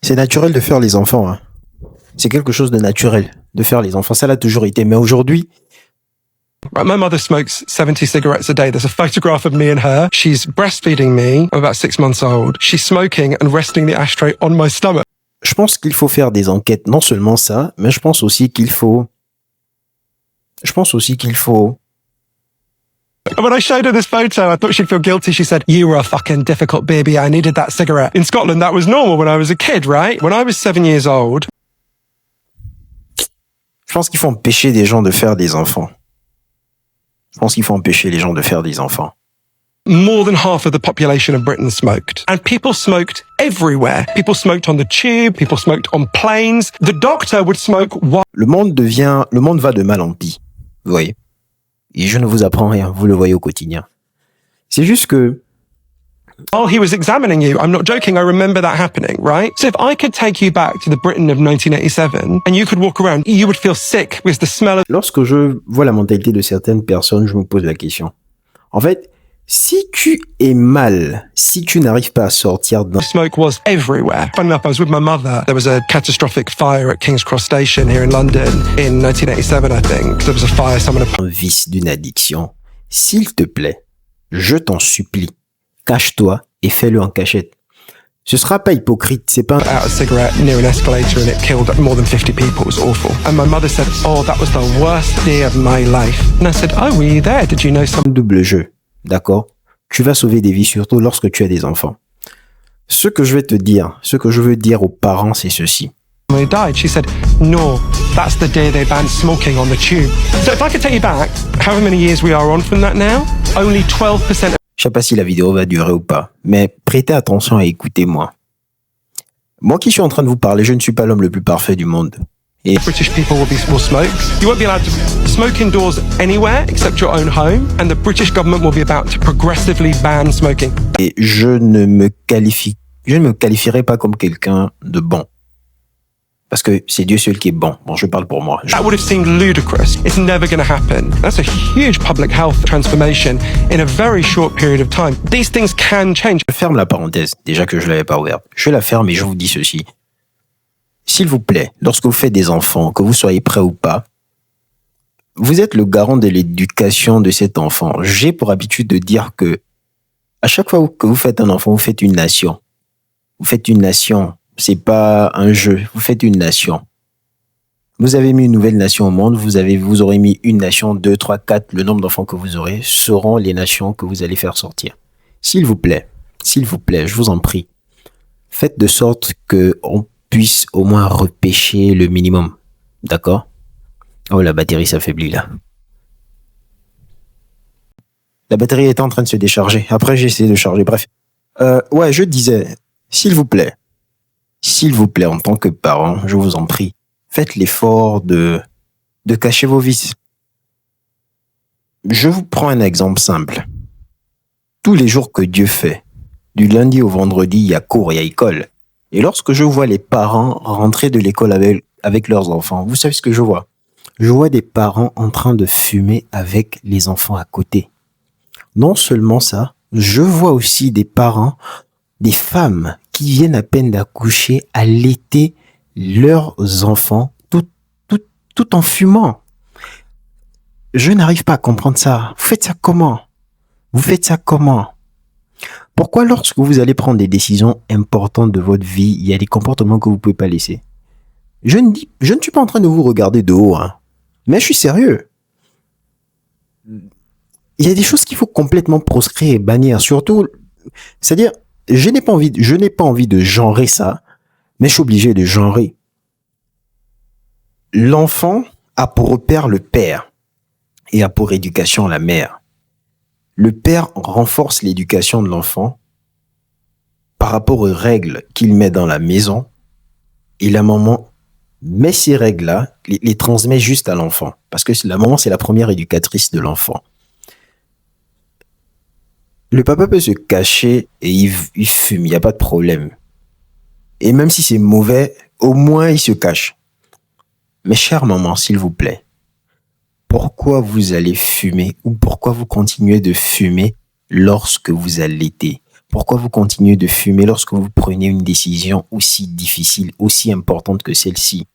C'est naturel de faire les enfants. Hein. C'est quelque chose de naturel de faire les enfants. Ça l'a toujours été. Mais aujourd'hui, My mother smokes 70 cigarettes a day. There's a photograph of me and her. She's breastfeeding me. I'm about 6 months old. She's smoking and resting the ashtray on my stomach. je pense qu'il faut faire des enquêtes. Non seulement ça, mais je pense aussi qu'il faut... And when I showed her this photo, I thought she'd feel guilty. She said, "You were a fucking difficult baby. I needed that cigarette." In Scotland, that was normal when I was a kid, right? When I was 7 years old. Je pense qu'il faut empêcher des gens de faire des enfants. More than half of the population of Britain smoked. And people smoked everywhere. People smoked on the tube, people smoked on planes. The doctor would smoke while... Le monde va de mal en pis. Vous voyez? Et je ne vous apprends rien, vous le voyez au quotidien. C'est juste que... While he was examining you, I'm not joking, I remember that happening, right? So if I could take you back to the Britain of 1987 and you could walk around, you would feel sick with the smell of... Lorsque je vois la mentalité de certaines personnes, je me pose la question. En fait, si tu es mal, si tu n'arrives pas à sortir d'un Smoke was everywhere. Funny enough, I was with my mother. There was a catastrophic fire at King's Cross Station here in London in 1987, I think. There was a fire, someone... vice, d'une addiction, s'il te plaît, je t'en supplie, cache-toi et fais-le en cachette. Ce sera pas hypocrite, c'est pas out a cigarette near an escalator and it killed more than 50 people. It was awful. And my mother said, "Oh, that was the worst day of my life." And I said, "Oh, were you there? Did you know some..." double jeu, d'accord? Tu vas sauver des vies, surtout lorsque tu as des enfants. Ce que je veux dire aux parents, c'est ceci. When he died, she said, "No, that's the day they banned smoking on the tube." So if I could take you back, however many years we are on from that now, only 12%... Je sais pas si la vidéo va durer ou pas, mais prêtez attention et écoutez-moi. Moi qui suis en train de vous parler, je ne suis pas l'homme le plus parfait du monde. Et British people will smoke. You won't be allowed to smoke indoors anywhere except your own home, and the British government will be about to progressively ban smoking. Et je ne me qualifierai pas comme quelqu'un de bon. Parce que c'est Dieu seul qui est bon. Bon, je parle pour moi. That would have seemed ludicrous. It's never going to happen. That's a huge public health transformation in a very short period of time. These things can change. Je ferme la parenthèse, déjà que je l'avais pas ouverte. Je la ferme et je vous dis ceci. S'il vous plaît, lorsque vous faites des enfants, que vous soyez prêts ou pas, vous êtes le garant de l'éducation de cet enfant. J'ai pour habitude de dire que à chaque fois que vous faites un enfant, vous faites une nation. Vous faites une nation. C'est pas un jeu. Vous faites une nation. Vous avez mis une nouvelle nation au monde. Vous aurez mis une nation, 2, 3, 4. Le nombre d'enfants que vous aurez seront les nations que vous allez faire sortir. S'il vous plaît, je vous en prie, faites de sorte que on puisse au moins repêcher le minimum. D'accord? Oh, la batterie s'affaiblit là. La batterie est en train de se décharger. Après, j'ai essayé de charger. Bref. Ouais, je disais, s'il vous plaît, en tant que parent, je vous en prie, faites l'effort de cacher vos vices. Je vous prends un exemple simple. Tous les jours que Dieu fait, du lundi au vendredi, il y a cours, il y a école. Et lorsque je vois les parents rentrer de l'école avec leurs enfants, vous savez ce que je vois? Je vois des parents en train de fumer avec les enfants à côté. Non seulement ça, je vois aussi des parents, des femmes qui viennent à peine d'accoucher, allaiter leurs enfants tout en fumant. Je n'arrive pas à comprendre ça. Vous faites ça comment? Pourquoi lorsque vous allez prendre des décisions importantes de votre vie, il y a des comportements que vous ne pouvez pas laisser? Je ne suis pas en train de vous regarder de haut, hein, mais je suis sérieux. Il y a des choses qu'il faut complètement proscrire et bannir, surtout, c'est-à-dire, je n'ai pas envie de genrer ça, mais je suis obligé de genrer. L'enfant a pour repère le père et a pour éducation la mère. Le père renforce l'éducation de l'enfant par rapport aux règles qu'il met dans la maison et la maman met ces règles-là, les transmet juste à l'enfant parce que la maman, c'est la première éducatrice de l'enfant. Le papa peut se cacher et il fume, il n'y a pas de problème. Et même si c'est mauvais, au moins il se cache. Mais chère maman, s'il vous plaît, pourquoi vous allez fumer ou pourquoi vous continuez de fumer lorsque vous allaitez? Pourquoi vous continuez de fumer lorsque vous prenez une décision aussi difficile, aussi importante que celle-ci?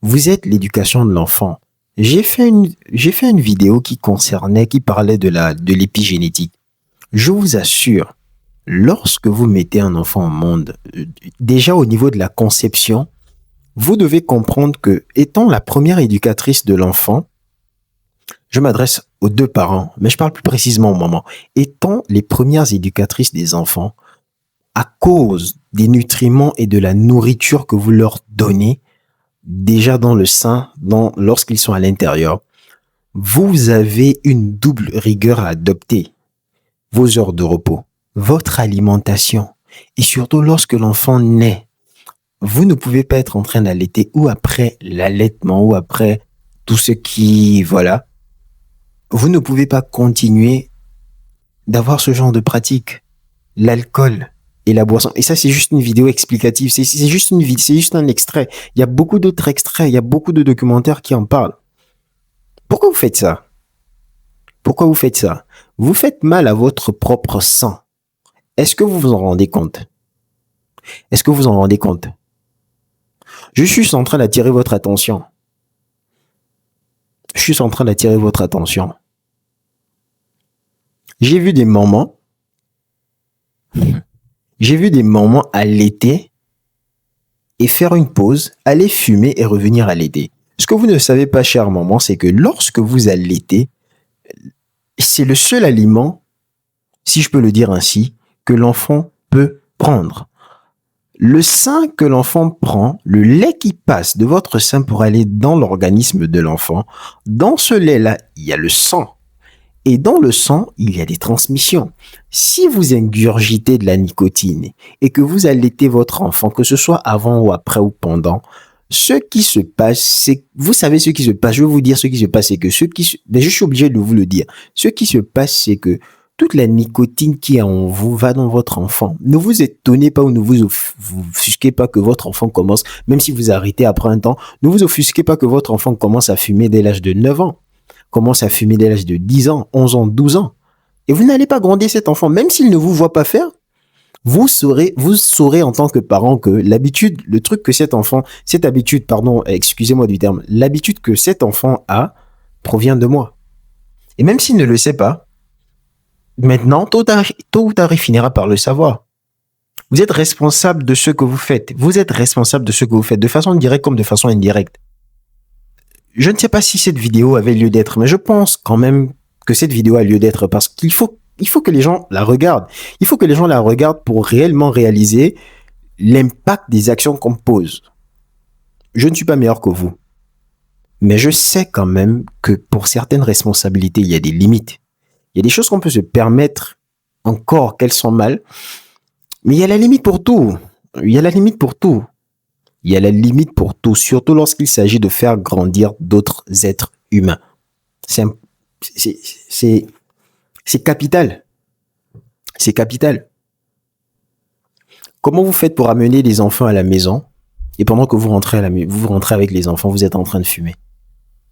Vous êtes l'éducation de l'enfant. J'ai fait une vidéo qui parlait de l'épigénétique. Je vous assure, lorsque vous mettez un enfant au monde, déjà au niveau de la conception, vous devez comprendre que, étant la première éducatrice de l'enfant, je m'adresse aux deux parents, mais je parle plus précisément aux mamans. Étant les premières éducatrices des enfants, à cause des nutriments et de la nourriture que vous leur donnez, déjà dans le sein, lorsqu'ils sont à l'intérieur, vous avez une double rigueur à adopter. Vos heures de repos, votre alimentation, et surtout lorsque l'enfant naît. Vous ne pouvez pas être en train d'allaiter ou après l'allaitement ou après tout ce qui, voilà. Vous ne pouvez pas continuer d'avoir ce genre de pratique. L'alcool et la boisson. Et ça, c'est juste une vidéo explicative. C'est juste c'est juste un extrait. Il y a beaucoup d'autres extraits. Il y a beaucoup de documentaires qui en parlent. Pourquoi vous faites ça? Pourquoi vous faites ça? Vous faites mal à votre propre sang. Est-ce que vous vous en rendez compte? Est-ce que vous en rendez compte? Je suis en train d'attirer votre attention. Je suis en train d'attirer votre attention. J'ai vu des mamans allaiter et faire une pause, aller fumer et revenir allaiter. Ce que vous ne savez pas, chère maman, c'est que lorsque vous allaitez, c'est le seul aliment, si je peux le dire ainsi, que l'enfant peut prendre. Le sein que l'enfant prend, le lait qui passe de votre sein pour aller dans l'organisme de l'enfant, dans ce lait-là, il y a le sang. Et dans le sang, il y a des transmissions. Si vous ingurgitez de la nicotine et que vous allaitez votre enfant, que ce soit avant ou après ou pendant, ce qui se passe, c'est, vous savez ce qui se passe, je vais vous dire ce qui se passe, c'est que mais je suis obligé de vous le dire. Ce qui se passe, c'est que toute la nicotine qui est en vous va dans votre enfant. Ne vous étonnez pas ou ne vous offusquez pas que votre enfant commence, même si vous arrêtez après un temps, ne vous offusquez pas que votre enfant commence à fumer dès l'âge de 9 ans, commence à fumer dès l'âge de 10 ans, 11 ans, 12 ans. Et vous n'allez pas grandir cet enfant, même s'il ne vous voit pas faire. Vous saurez en tant que parent que l'habitude, le truc que cet enfant, cette habitude, pardon, excusez-moi du terme, l'habitude que cet enfant a provient de moi. Et même s'il ne le sait pas, maintenant, tôt ou tard, il finira par le savoir. Vous êtes responsable de ce que vous faites. Vous êtes responsable de ce que vous faites, de façon directe comme de façon indirecte. Je ne sais pas si cette vidéo avait lieu d'être, mais je pense quand même que cette vidéo a lieu d'être parce qu'il faut que les gens la regardent. Il faut que les gens la regardent pour réellement réaliser l'impact des actions qu'on pose. Je ne suis pas meilleur que vous, mais je sais quand même que pour certaines responsabilités, il y a des limites. Il y a des choses qu'on peut se permettre encore qu'elles sont mal, mais il y a la limite pour tout. Il y a la limite pour tout. Il y a la limite pour tout, surtout lorsqu'il s'agit de faire grandir d'autres êtres humains. C'est capital. C'est capital. Comment vous faites pour amener les enfants à la maison et pendant que vous rentrez avec les enfants, vous êtes en train de fumer?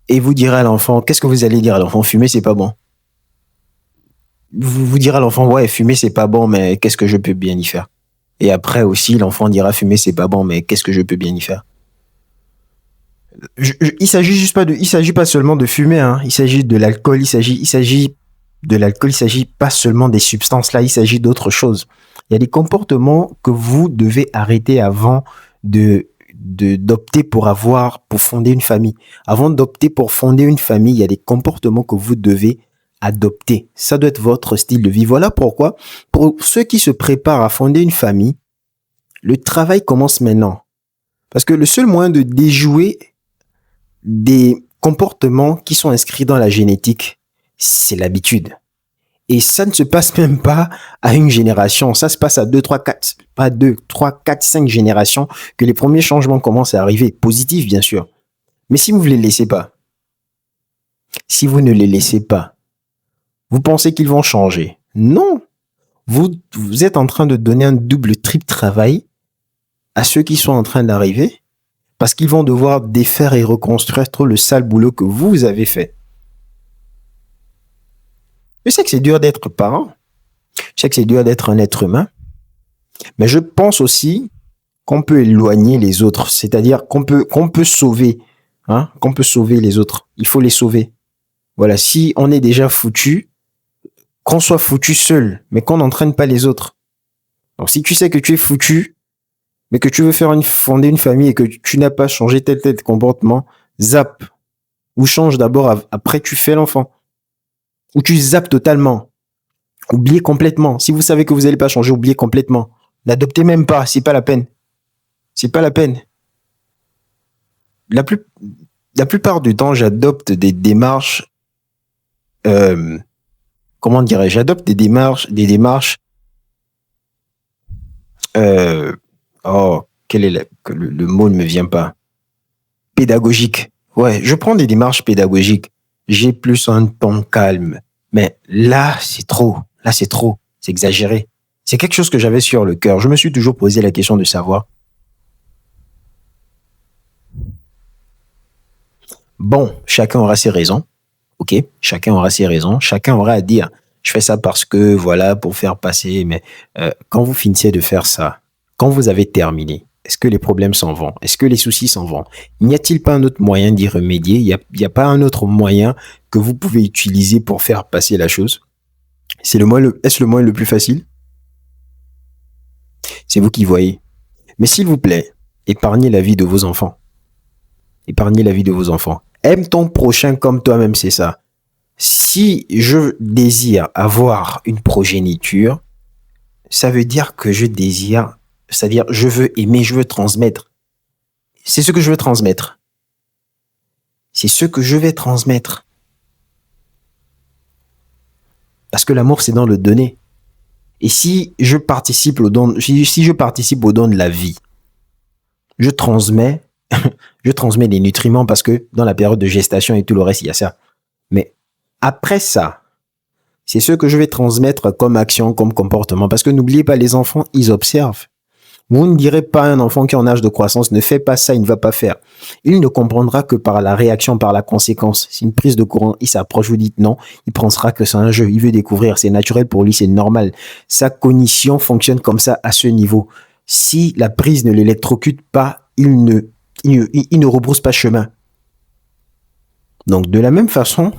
Et vous direz à l'enfant, qu'est-ce que vous allez dire à l'enfant? Fumer, c'est pas bon. Vous direz à l'enfant, ouais, fumer, c'est pas bon, mais qu'est-ce que je peux bien y faire? Et après aussi, l'enfant dira, fumer, c'est pas bon, mais qu'est-ce que je peux bien y faire? Il s'agit pas seulement de fumer, hein. Il s'agit de l'alcool, il s'agit pas seulement des substances là, il s'agit d'autres choses. Il y a des comportements que vous devez arrêter avant d'opter pour fonder une famille. Avant d'opter pour fonder une famille, il y a des comportements que vous devez adopter. Ça doit être votre style de vie. Voilà pourquoi, pour ceux qui se préparent à fonder une famille, le travail commence maintenant. Parce que le seul moyen de déjouer des comportements qui sont inscrits dans la génétique, c'est l'habitude. Et ça ne se passe même pas à une génération. Ça se passe à 2, 3, 4, pas 2, 3, 4, 5 générations que les premiers changements commencent à arriver. Positifs, bien sûr. Mais si vous ne les laissez pas, si vous ne les laissez pas, vous pensez qu'ils vont changer? Non. Vous êtes en train de donner un double, triple travail à ceux qui sont en train d'arriver parce qu'ils vont devoir défaire et reconstruire tout le sale boulot que vous avez fait. Je sais que c'est dur d'être parent. Je sais que c'est dur d'être un être humain. Mais je pense aussi qu'on peut éloigner les autres, c'est-à-dire qu'on peut sauver, hein, qu'on peut sauver les autres. Il faut les sauver. Voilà, si on est déjà foutu, qu'on soit foutu seul, mais qu'on n'entraîne pas les autres. Donc si tu sais que tu es foutu, mais que tu veux fonder une famille et que tu n'as pas changé tel comportement, zappe. Ou change d'abord, après tu fais l'enfant. Ou tu zappes totalement. Oubliez complètement. Si vous savez que vous n'allez pas changer, oubliez complètement. N'adoptez même pas, c'est pas la peine. C'est pas la peine. La plupart du temps, j'adopte des démarches, comment dirais-je, j'adopte des démarches, quel est le mot ne me vient pas. Pédagogique. Ouais, je prends des démarches pédagogiques. J'ai plus un ton calme. Mais là, c'est trop. Là, c'est trop. C'est exagéré. C'est quelque chose que j'avais sur le cœur. Je me suis toujours posé la question de savoir. Bon, chacun aura ses raisons. Ok, chacun aura ses raisons. Chacun aura à dire, je fais ça parce que, voilà, pour faire passer. Mais quand vous finissez de faire ça, quand vous avez terminé, est-ce que les problèmes s'en vont? Est-ce que les soucis s'en vont? N'y a-t-il pas un autre moyen d'y remédier? Il y a pas un autre moyen que vous pouvez utiliser pour faire passer la chose? Est-ce le moyen le plus facile? C'est vous qui voyez. Mais s'il vous plaît, épargnez la vie de vos enfants. Épargnez la vie de vos enfants. Aime ton prochain comme toi-même, c'est ça. Si je désire avoir une progéniture, ça veut dire que je désire, c'est-à-dire je veux aimer, je veux transmettre. C'est ce que je veux transmettre. C'est ce que je vais transmettre. Parce que l'amour, c'est dans le donner. Et si je participe au don, si je participe au don de la vie, je transmets des nutriments parce que dans la période de gestation et tout le reste, il y a ça. Mais après ça, c'est ce que je vais transmettre comme action, comme comportement. Parce que n'oubliez pas, les enfants, ils observent. Vous ne direz pas à un enfant qui est en âge de croissance, ne fais pas ça, il ne va pas faire. Il ne comprendra que par la réaction, par la conséquence. C'est une prise de courant, il s'approche, vous dites non, il pensera que c'est un jeu, il veut découvrir, c'est naturel pour lui, c'est normal. Sa cognition fonctionne comme ça à ce niveau. Si la prise ne l'électrocute pas, il ne rebrousse pas chemin. Donc, de la même façon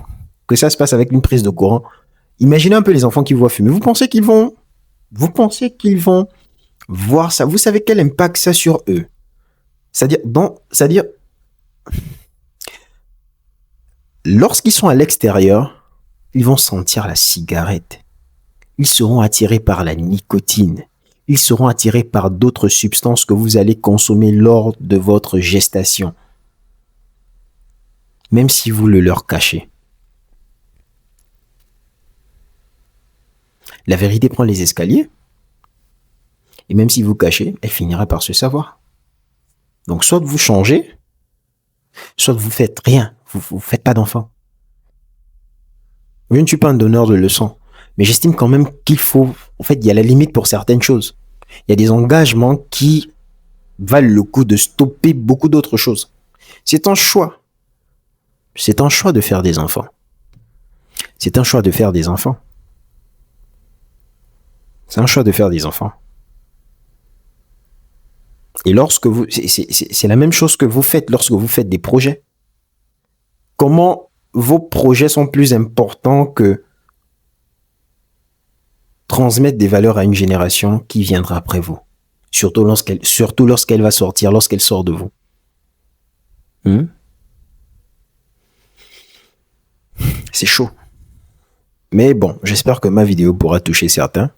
que ça se passe avec une prise de courant, imaginez un peu les enfants qui voient fumer. Vous pensez qu'ils vont voir ça? Vous savez quel impact ça a sur eux? C'est-à-dire, lorsqu'ils sont à l'extérieur, ils vont sentir la cigarette. Ils seront attirés par la nicotine. Ils seront attirés par d'autres substances que vous allez consommer lors de votre gestation. Même si vous le leur cachez. La vérité prend les escaliers. Et même si vous cachez, elle finira par se savoir. Donc, soit vous changez, soit vous faites rien. Vous faites pas d'enfant. Je ne suis pas un donneur de leçons. Mais j'estime quand même qu'il faut... En fait, il y a la limite pour certaines choses. Il y a des engagements qui valent le coup de stopper beaucoup d'autres choses. C'est un choix. C'est un choix de faire des enfants. C'est un choix de faire des enfants. C'est un choix de faire des enfants. Et lorsque vous... C'est la même chose que vous faites lorsque vous faites des projets. Comment vos projets sont plus importants que transmettre des valeurs à une génération qui viendra après vous. Surtout lorsqu'elle va sortir, lorsqu'elle sort de vous. C'est chaud. Mais bon, j'espère que ma vidéo pourra toucher certains,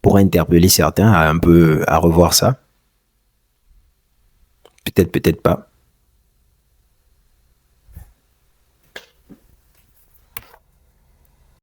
pourra interpeller certains à revoir ça. Peut-être pas.